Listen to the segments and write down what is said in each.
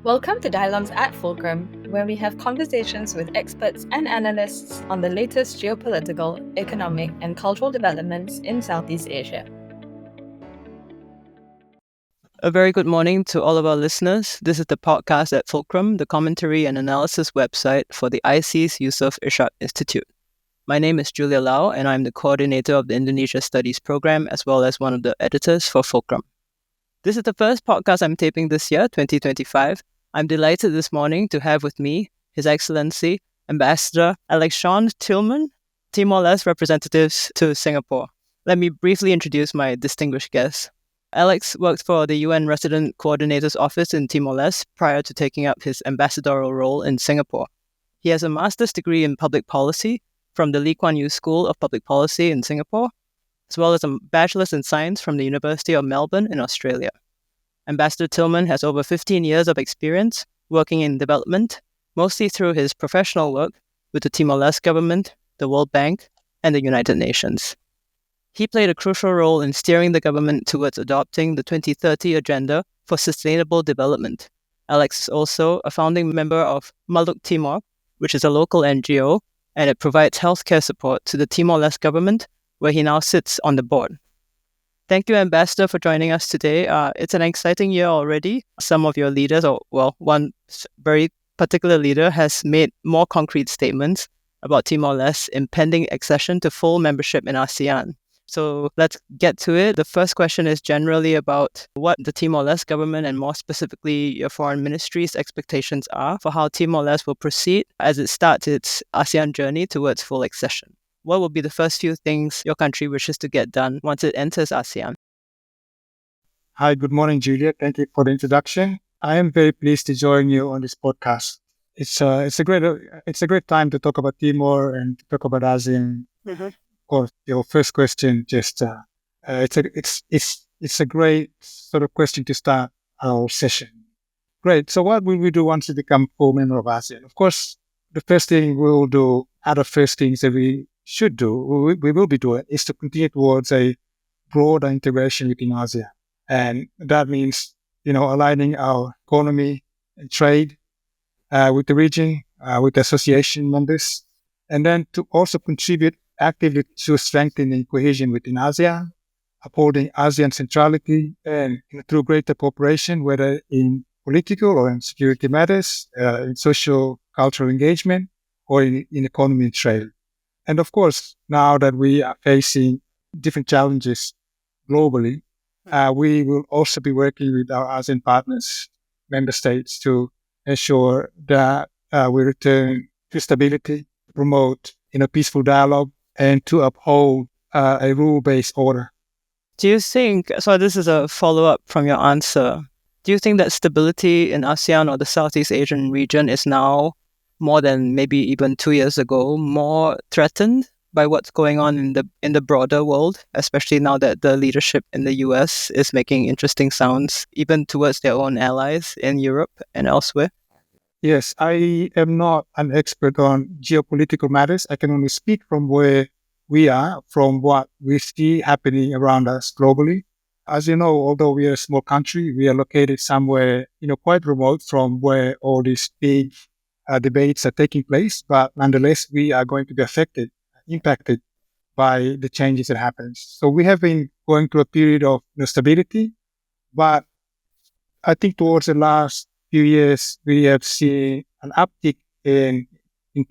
Welcome to Dialogues at Fulcrum, where we have conversations with experts and analysts on the latest geopolitical, economic, and cultural developments in Southeast Asia. A very good morning to all of our listeners. This is the podcast at Fulcrum, the commentary and analysis website for the IC's Yusof Ishak Institute. My name is Julia Lau, and I'm the coordinator of the Indonesia Studies program, as well as one of the editors for Fulcrum. This is the first podcast I'm taping this year, 2025. I'm delighted this morning to have with me His Excellency Ambassador Alex Tilman, Timor-Leste representatives to Singapore. Let me briefly introduce my distinguished guests. Alex worked for the UN Resident Coordinator's Office in Timor-Leste prior to taking up his ambassadorial role in Singapore. He has a master's degree in public policy from the Lee Kuan Yew School of Public Policy in Singapore, as well as a bachelor's in science from the University of Melbourne in Australia. Ambassador Tilman has over 15 years of experience working in development, mostly through his professional work with the Timor-Leste government, the World Bank, and the United Nations. He played a crucial role in steering the government towards adopting the 2030 Agenda for Sustainable Development. Alex is also a founding member of Maluk Timor, which is a local NGO, and it provides healthcare support to the Timor-Leste government, where he now sits on the board. Thank you, Ambassador, for joining us today. It's an exciting year already. Some of your leaders, one very particular leader, has made more concrete statements about Timor-Leste's impending accession to full membership in ASEAN. So let's get to it. The first question is generally about what the Timor-Leste government and more specifically your foreign ministry's expectations are for how Timor-Leste will proceed as it starts its ASEAN journey towards full accession. What will be the first few things your country wishes to get done once it enters ASEAN? Hi, good morning, Julia. Thank you for the introduction. I am very pleased to join you on this podcast. It's a great time to talk about Timor and to talk about ASEAN. Mm-hmm. Of course, your first question, it's a great sort of question to start our session. Great. So what will we do once we become full member of ASEAN? Of course, the first thing we will do, out of first things that we should do, we will be doing, is to continue towards a broader integration within ASEAN. And that means, aligning our economy and trade with the region, with the association members, and then to also contribute actively to strengthening cohesion within ASEAN, upholding ASEAN centrality, and through greater cooperation, whether in political or in security matters, in social, cultural engagement, or in economy and trade. And of course, now that we are facing different challenges globally, we will also be working with our ASEAN partners, member states, to ensure that we return to stability, promote peaceful dialogue, and to uphold a rule-based order. Do you think, so this is a follow-up from your answer, do you think that stability in ASEAN or the Southeast Asian region is now, more than maybe even 2 years ago, more threatened by what's going on in the broader world, especially now that the leadership in the US is making interesting sounds, even towards their own allies in Europe and elsewhere? Yes, I am not an expert on geopolitical matters. I can only speak from where we are, from what we see happening around us globally. As you know, although we are a small country, we are located somewhere, quite remote from where all these big debates are taking place. But nonetheless, we are going to be impacted by the changes that happen. So we have been going through a period of stability, but I think towards the last few years, we have seen an uptick in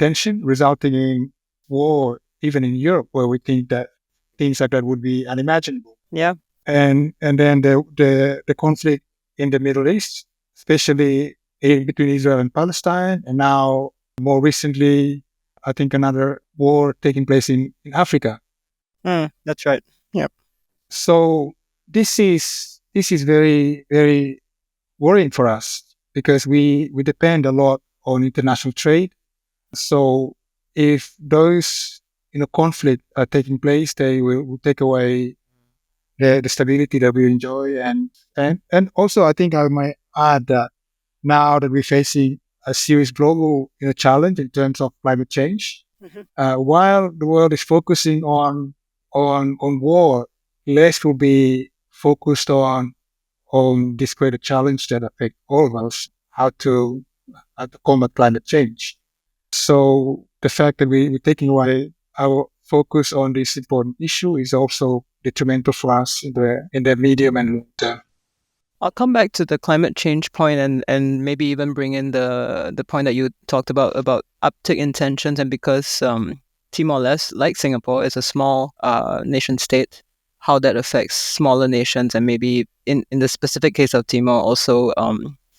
tension, resulting in war, even in Europe, where we think that things like that would be unimaginable. Yeah. And then the conflict in the Middle East, especially between Israel and Palestine, and now more recently, I think another war taking place in Africa. That's right. Yeah. So this is very, very worrying for us because we depend a lot on international trade. So if those conflict are taking place, they will take away the stability that we enjoy, and also I think I might add that now that we're facing a serious global challenge in terms of climate change, while the world is focusing on war, less will be focused on this greater challenge that affect all of us. how to combat climate change. So the fact that we're taking away our focus on this important issue is also detrimental for us in the medium and long term. I'll come back to the climate change point and maybe even bring in the point that you talked about uptick in tensions, and because Timor-Leste, like Singapore, is a small nation state, how that affects smaller nations, and maybe in the specific case of Timor, also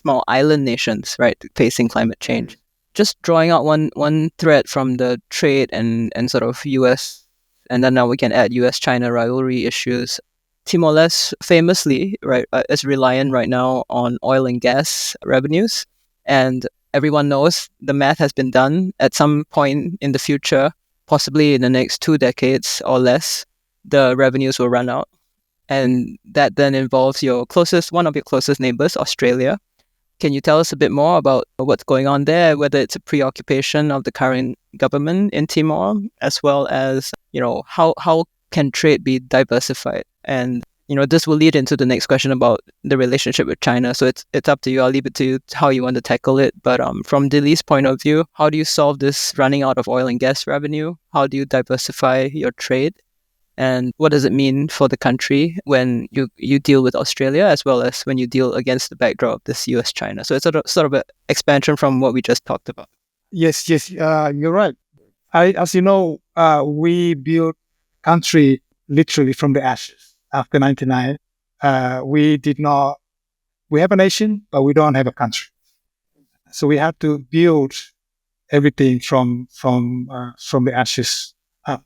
small island nations, right, facing climate change. Just drawing out one thread from the trade and sort of US, and then now we can add US-China rivalry issues. Timor-Leste famously, right, is reliant right now on oil and gas revenues, and everyone knows the math has been done. At some point in the future, possibly in the next 2 decades or less, the revenues will run out, and that then involves one of your closest neighbors, Australia. Can you tell us a bit more about what's going on there, whether it's a preoccupation of the current government in Timor, as well as, how can trade be diversified? And, this will lead into the next question about the relationship with China. So it's up to you. I'll leave it to you how you want to tackle it. But from Delhi's point of view, how do you solve this running out of oil and gas revenue? How do you diversify your trade? And what does it mean for the country when you deal with Australia, as well as when you deal against the backdrop of this US-China? So it's sort of an expansion from what we just talked about. Yes, you're right. As you know, we built country literally from the ashes after 99. We have a nation, but we don't have a country. So we had to build everything from the ashes up.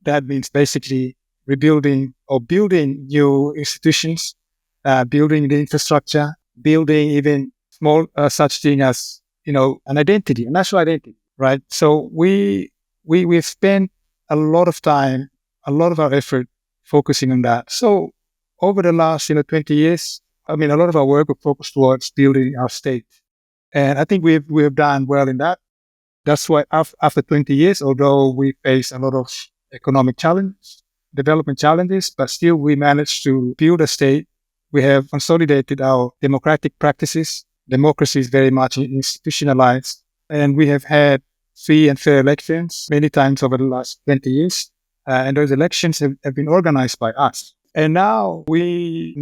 That means basically rebuilding or building new institutions, building the infrastructure, building even small such thing as, an identity, a national identity, right? So we've spent a lot of time, a lot of our effort focusing on that. So over the last, 20 years, a lot of our work was focused towards building our state. And I think we've done well in that. That's why after 20 years, although we face a lot of economic challenges, development challenges, but still we managed to build a state. We have consolidated our democratic practices. Democracy is very much institutionalized. And we have had free and fair elections many times over the last 20 years. And those elections have been organized by us. And now we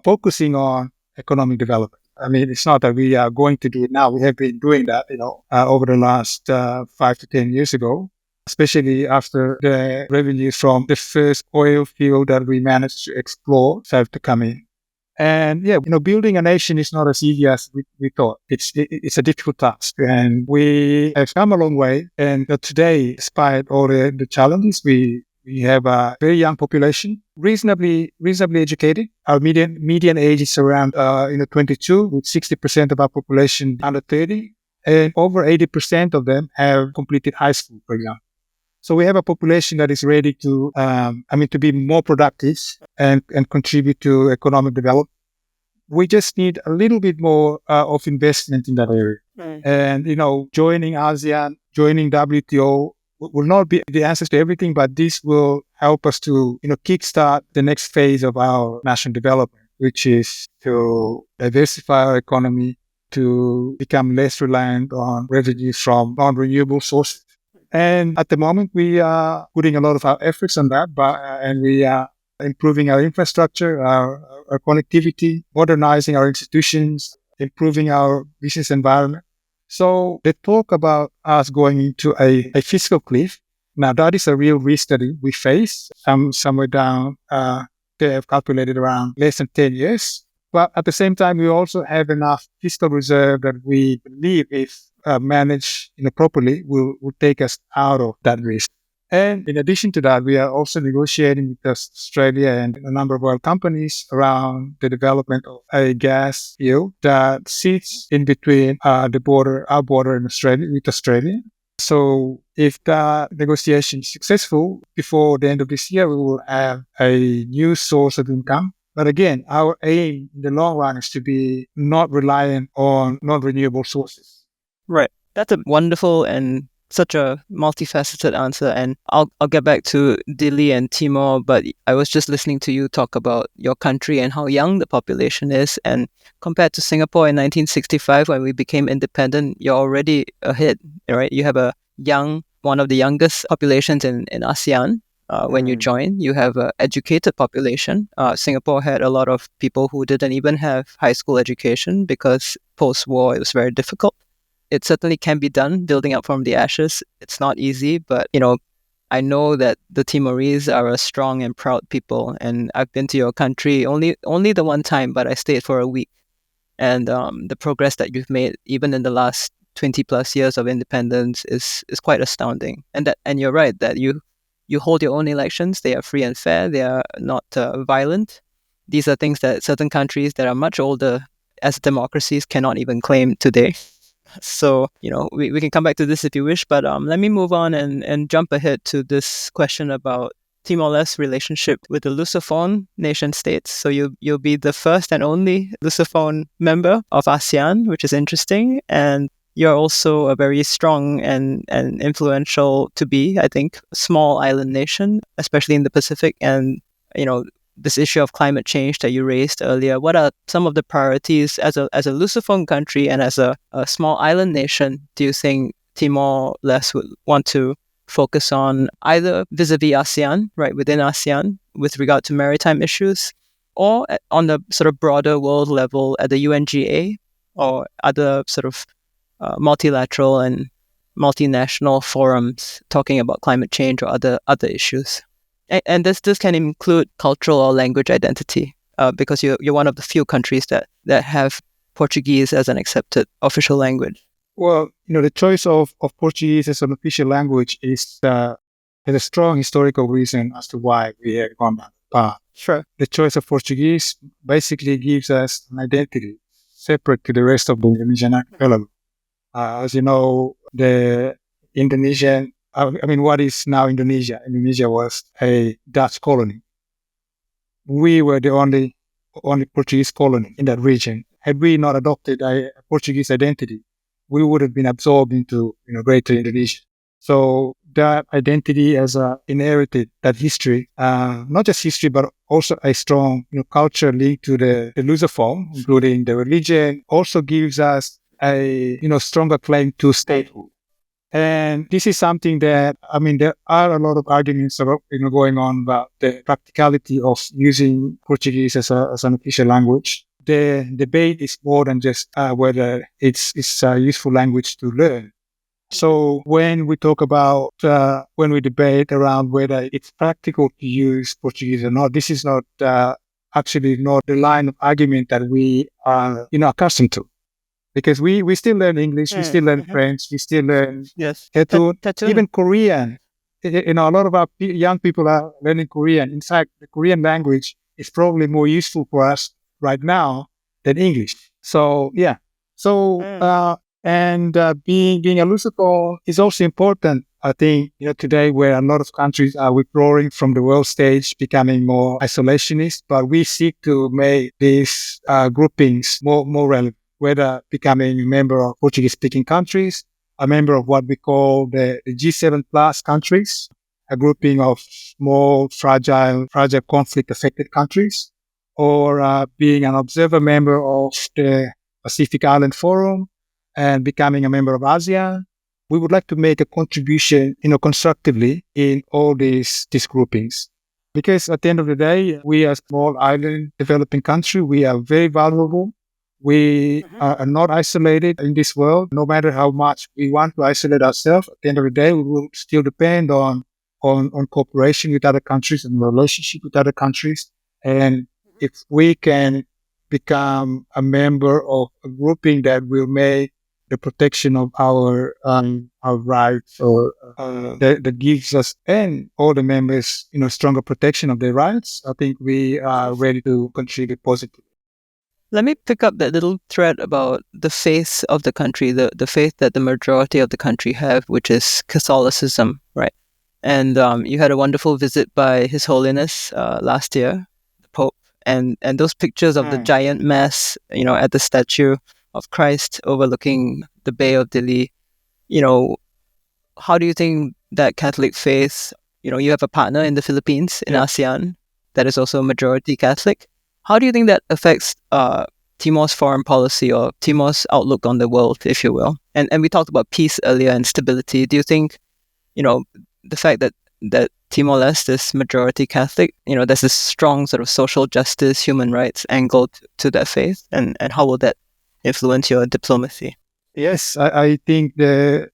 focusing on economic development. It's not that we are going to do it now. We have been doing that, over the last 5 to 10 years ago, especially after the revenues from the first oil field that we managed to explore started to come in. And building a nation is not as easy as we thought. It's a difficult task, and we have come a long way. And today, despite all the challenges, we have a very young population, reasonably educated. Our median age is around 22, with 60% of our population under 30, and over 80% of them have completed high school, for example. So we have a population that is ready to be more productive and contribute to economic development. We just need a little bit more of investment in that area. Mm. And, joining ASEAN, joining WTO will not be the answers to everything, but this will help us to, kickstart the next phase of our national development, which is to diversify our economy, to become less reliant on revenues from non-renewable sources. And at the moment, we are putting a lot of our efforts on that, and we are improving our infrastructure, our connectivity, modernizing our institutions, improving our business environment. So they talk about us going into a fiscal cliff. Now, that is a real risk that we face. Somewhere down, they have calculated around less than 10 years. But at the same time, we also have enough fiscal reserve that we believe, if managed properly, will take us out of that risk. And in addition to that, we are also negotiating with Australia and a number of oil companies around the development of a gas field that sits in between our border in Australia with Australia. So if that negotiation is successful, before the end of this year, we will have a new source of income. But again, our aim in the long run is to be not reliant on non-renewable sources. Right. That's a wonderful and such a multifaceted answer, and I'll get back to Dili and Timor, but I was just listening to you talk about your country and how young the population is, and compared to Singapore in 1965 when we became independent, you're already ahead, right? You have one of the youngest populations in ASEAN. When you join, you have an educated population. Singapore had a lot of people who didn't even have high school education because post-war it was very difficult. It certainly can be done, building up from the ashes. It's not easy, but I know that the Timorese are a strong and proud people. And I've been to your country only the one time, but I stayed for a week. And the progress that you've made, even in the last 20 plus years of independence, is quite astounding. And you're right that you hold your own elections. They are free and fair. They are not violent. These are things that certain countries that are much older as democracies cannot even claim today. So, we can come back to this if you wish, but let me move on and jump ahead to this question about Timor-Leste's relationship with the Lusophone nation states. So you'll be the first and only Lusophone member of ASEAN, which is interesting. And you're also a very strong and influential to be, I think, small island nation, especially in the Pacific. And, this issue of climate change that you raised earlier, what are some of the priorities as a Lusophone country and as a small island nation do you think Timor-Leste would want to focus on, either vis-a-vis ASEAN, right, within ASEAN, with regard to maritime issues, or on the sort of broader world level at the UNGA or other sort of multilateral and multinational forums talking about climate change or other issues? And this can include cultural or language identity, because you're one of the few countries that have Portuguese as an accepted official language. Well, the choice of Portuguese as an official language has a strong historical reason as to why we have gone that path. Sure. The choice of Portuguese basically gives us an identity separate to the rest of the Indonesian archipelago. As you know, the Indonesian, what is now Indonesia? Indonesia was a Dutch colony. We were the only Portuguese colony in that region. Had we not adopted a Portuguese identity, we would have been absorbed into greater Indonesia. So that identity has inherited that history, not just history, but also a strong culture linked to the Lusophone, including the religion, also gives us a stronger claim to statehood. And this is something that, there are a lot of arguments going on about the practicality of using Portuguese as an official language. The debate is more than just whether it's a useful language to learn. So when we talk about, when we debate around whether it's practical to use Portuguese or not, this is not actually not the line of argument that we are accustomed to. Because we still learn English, we still learn French, we still learn Tatun, even Korean. A lot of our young people are learning Korean. In fact, the Korean language is probably more useful for us right now than English. So, yeah. So, being a Lusophone is also important, I think, today where a lot of countries are withdrawing from the world stage, becoming more isolationist, but we seek to make these groupings more relevant, whether becoming a member of Portuguese-speaking countries, a member of what we call the G7 plus countries, a grouping of small, fragile conflict-affected countries, or being an observer member of the Pacific Island Forum and becoming a member of ASEAN. We would like to make a contribution, constructively in all these groupings. Because at the end of the day, we are a small island developing country. We are very vulnerable. We are not isolated in this world. No matter how much we want to isolate ourselves, at the end of the day, we will still depend on cooperation with other countries and relationship with other countries. And if we can become a member of a grouping that will make the protection of our rights, or that gives us and all the members, stronger protection of their rights, I think we are ready to contribute positively. Let me pick up that little thread about the faith of the country, the faith that the majority of the country have, which is Catholicism, right? And you had a wonderful visit by His Holiness last year, the Pope, and those pictures of the giant mass, at the statue of Christ overlooking the Bay of Dili, how do you think that Catholic faith, you have a partner in the Philippines, in ASEAN, that is also majority Catholic. How do you think that affects Timor's foreign policy or Timor's outlook on the world, if you will? And we talked about peace earlier and stability. Do you think, the fact that Timor-Leste is majority Catholic, there's this strong sort of social justice, human rights angle to that faith, and how will that influence your diplomacy? Yes, I think the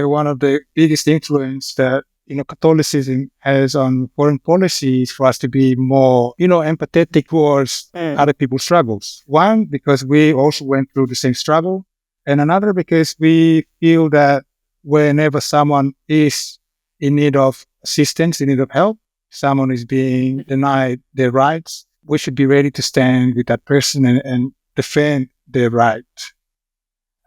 one of the biggest influence that Catholicism has on foreign policy is for us to be more empathetic towards other people's struggles. One, because we also went through the same struggle, and another because we feel that whenever someone is in need of assistance, in need of help, someone is being denied their rights, we should be ready to stand with that person and defend their right.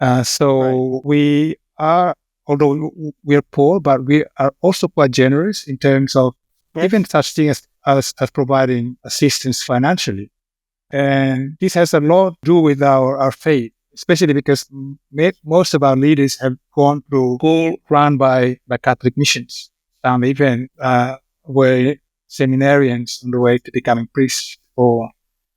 We are, although we are poor, but we are also quite generous in terms of even such things as providing assistance financially. And this has a lot to do with our faith, especially because most of our leaders have gone through school run by Catholic missions. Some even were seminarians on the way to becoming priests, or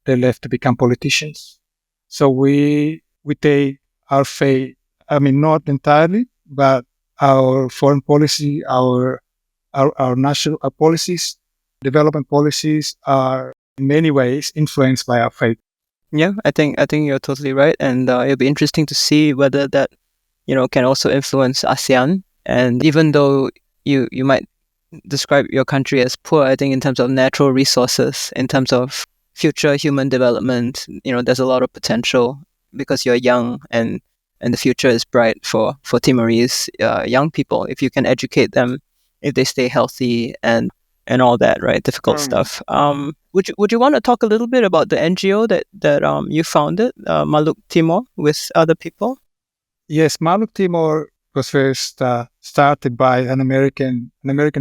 they left to become politicians. So we take our faith, not entirely, but our foreign policy, our national policies, development policies are in many ways influenced by our faith. Yeah, I think you're totally right, and it'll be interesting to see whether that can also influence ASEAN. And even though you might describe your country as poor, I think in terms of natural resources, in terms of future human development, there's a lot of potential because you're young, and the future is bright for Timorese young people if you can educate them, if they stay healthy and all that, right? Difficult stuff. Would you want to talk a little bit about the NGO that you founded, Maluk Timor, with other people? Yes, Maluk Timor was first started by an American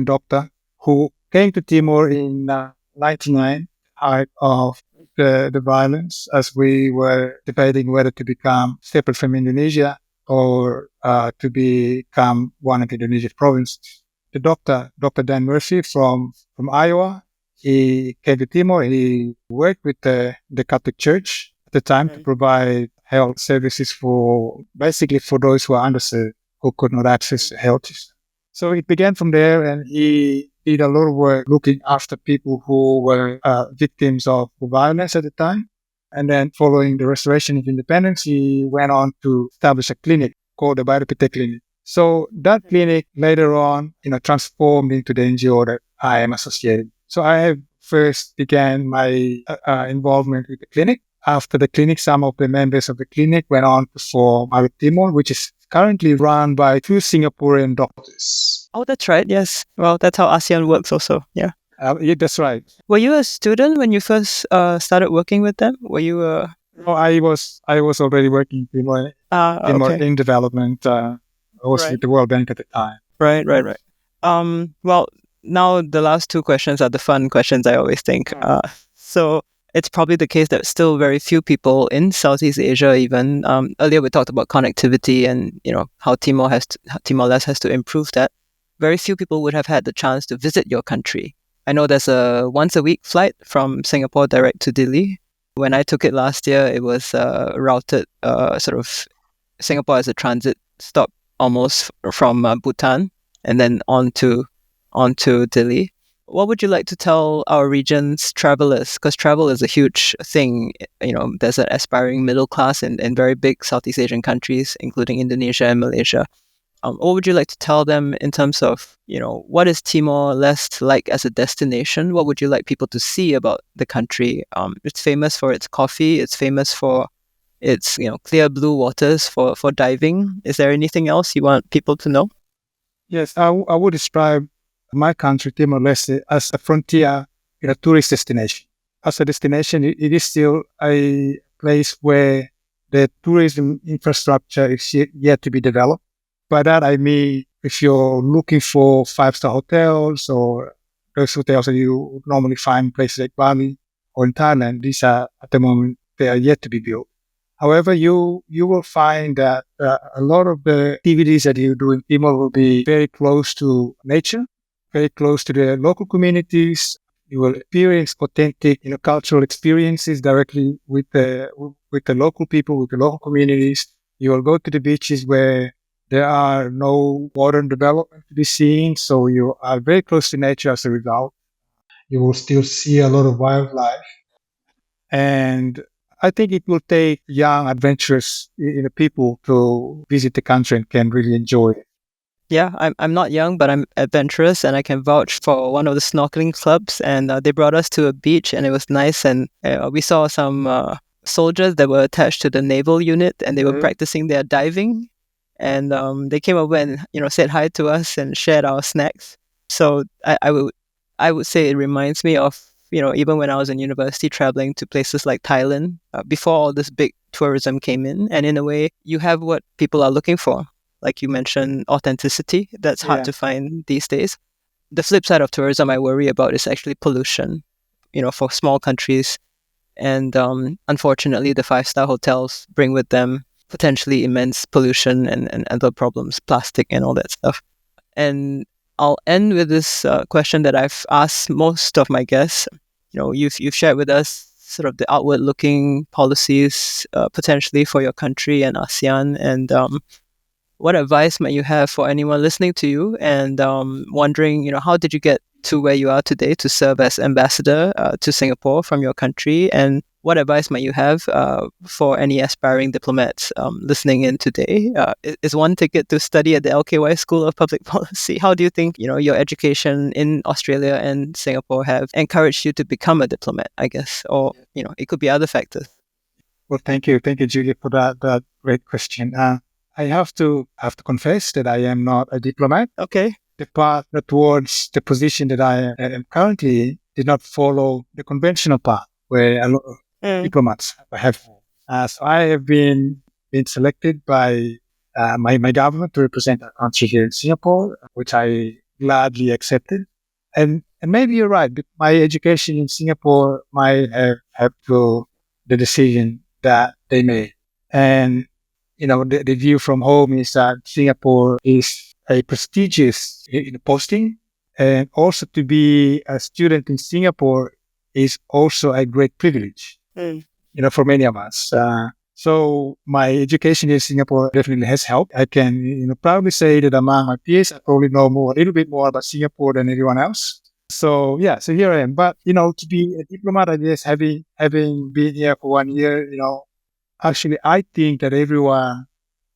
doctor who came to Timor in 1999, height of the violence, as we were debating whether to become separate from Indonesia or to become one of Indonesia's provinces. The doctor, Dr. Dan Murphy from Iowa, he came to Timor. He worked with the Catholic Church at the time to provide health services for those who are underserved, who could not access health system. So it began from there, and he did a lot of work looking after people who were victims of violence at the time. And then following the restoration of independence, he went on to establish a clinic called the Bairupite Clinic. So that clinic later on, transformed into the NGO that I am associated. So I have first began my involvement with the clinic. After the clinic, some of the members of the clinic went on to form Maluk Timor, which is currently run by 2 Singaporean doctors. Oh, that's right. Yes. Well, that's how ASEAN works also. Yeah. Yeah, that's right. Were you a student when you first started working with them? Were you a... No, I was already working in Timor in development. I was with the World Bank at the time. Right. Well, now the last 2 questions are the fun questions, I always think. So it's probably the case that still very few people in Southeast Asia even, earlier we talked about connectivity and, how Timor-Leste has to improve that. Very few people would have had the chance to visit your country. I know there's a once-a-week flight from Singapore direct to Dili. When I took it last year, it was routed sort of Singapore as a transit stop almost from Bhutan and then on to Dili. What would you like to tell our region's travelers? Because travel is a huge thing. There's an aspiring middle class in very big Southeast Asian countries, including Indonesia and Malaysia. What would you like to tell them in terms of, what is Timor-Leste like as a destination? What would you like people to see about the country? It's famous for its coffee. It's famous for its, clear blue waters for diving. Is there anything else you want people to know? Yes, I would describe my country, Timor-Leste, as a frontier tourist destination. As a destination, it is still a place where the tourism infrastructure is yet to be developed. By that, I mean, if you're looking for 5-star hotels or those hotels that you would normally find in places like Bali or in Thailand, these are, at the moment, they are yet to be built. However, you will find that a lot of the activities that you do in Timor will be very close to nature, very close to the local communities. You will experience authentic, cultural experiences directly with the local people, with the local communities. You will go to the beaches where there are no modern development to be seen, so you are very close to nature as a result. You will still see a lot of wildlife. And I think it will take young, adventurous people to visit the country and can really enjoy it. Yeah, I'm not young, but I'm adventurous, and I can vouch for one of the snorkeling clubs. And they brought us to a beach, and it was nice. And we saw some soldiers that were attached to the naval unit, and they were practicing their diving. And they came over and said hi to us and shared our snacks. So I would say it reminds me of even when I was in university traveling to places like Thailand before all this big tourism came in, and in a way you have what people are looking for. Like you mentioned, authenticity. That's hard to find these days. The flip side of tourism I worry about is actually pollution, for small countries. And unfortunately, the five-star hotels bring with them potentially immense pollution and other problems, plastic and all that stuff. And I'll end with this question that I've asked most of my guests. You've shared with us sort of the outward-looking policies potentially for your country and ASEAN, and what advice might you have for anyone listening to you and wondering, how did you get to where you are today to serve as ambassador to Singapore from your country? And what advice might you have for any aspiring diplomats listening in today? Is one ticket to study at the LKY School of Public Policy? How do you think, your education in Australia and Singapore have encouraged you to become a diplomat, I guess? Or, it could be other factors. Well, thank you, Julia, for that great question. I have to confess that I am not a diplomat. Okay. The path towards the position that I am currently did not follow the conventional path where a lot of diplomats have. So I have been selected by my government to represent our country here in Singapore, which I gladly accepted. And maybe you're right. My education in Singapore might have helped to the decision that they made. And the view from home is that Singapore is a prestigious posting, and also to be a student in Singapore is also a great privilege, for many of us. So my education in Singapore definitely has helped. I can proudly say that among my peers, I probably know a little bit more about Singapore than anyone else. So here I am. But to be a diplomat, I guess having been here for 1 year, actually, I think that everyone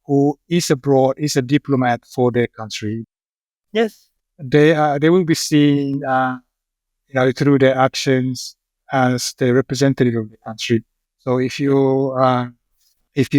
who is abroad is a diplomat for their country. Yes, they will be seen, through their actions as the representative of the country. So if you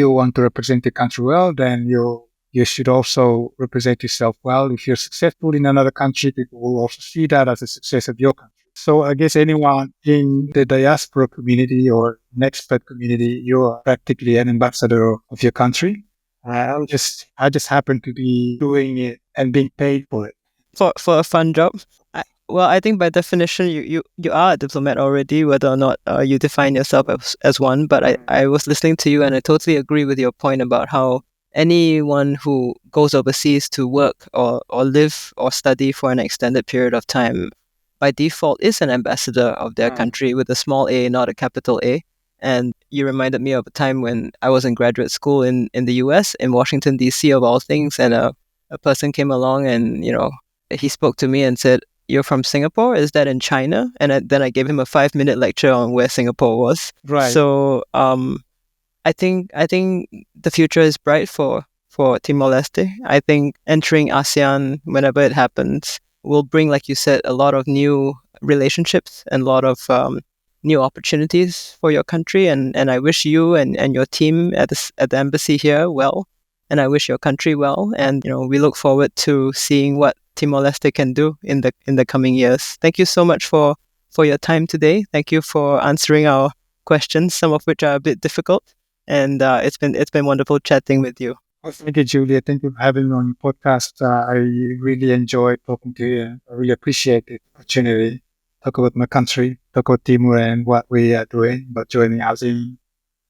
want to represent the country well, then you should also represent yourself well. If you're successful in another country, people will also see that as a success of your country. So I guess anyone in the diaspora community or an expat community, you are practically an ambassador of your country. I just happen to be doing it and being paid for it. For a fun job. I think by definition, you are a diplomat already, whether or not you define yourself as one. But I was listening to you, and I totally agree with your point about how anyone who goes overseas to work or live or study for an extended period of time, by default, is an ambassador of their country with a small a, not a capital A. And you reminded me of a time when I was in graduate school in the US, in Washington, D.C., of all things, and a person came along and, he spoke to me and said, "You're from Singapore? Is that in China?" And then I gave him a 5-minute lecture on where Singapore was. Right. So I think the future is bright for Timor-Leste. I think entering ASEAN, whenever it happens, will bring, like you said, a lot of new relationships and a lot of new opportunities for your country. And I wish you and your team at the embassy here well. And I wish your country well. And we look forward to seeing what Timor-Leste can do in the coming years. Thank you so much for your time today. Thank you for answering our questions, some of which are a bit difficult. And it's been wonderful chatting with you. Well, thank you, Julia. Thank you for having me on your podcast. I really enjoyed talking to you. I really appreciate the opportunity to talk about my country, talk about Timor and what we are doing about joining ASEAN.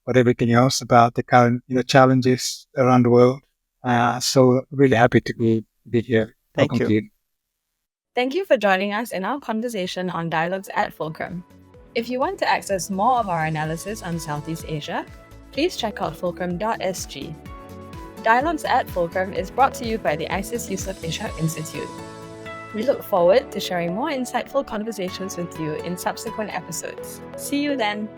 but everything else about the current challenges around the world. So really happy to be here. Thank Welcome you. to you. Thank you for joining us in our conversation on Dialogues at Fulcrum. If you want to access more of our analysis on Southeast Asia, please check out fulcrum.sg. Dialogues at Fulcrum is brought to you by the ISIS Yusof Ishak Institute. We look forward to sharing more insightful conversations with you in subsequent episodes. See you then!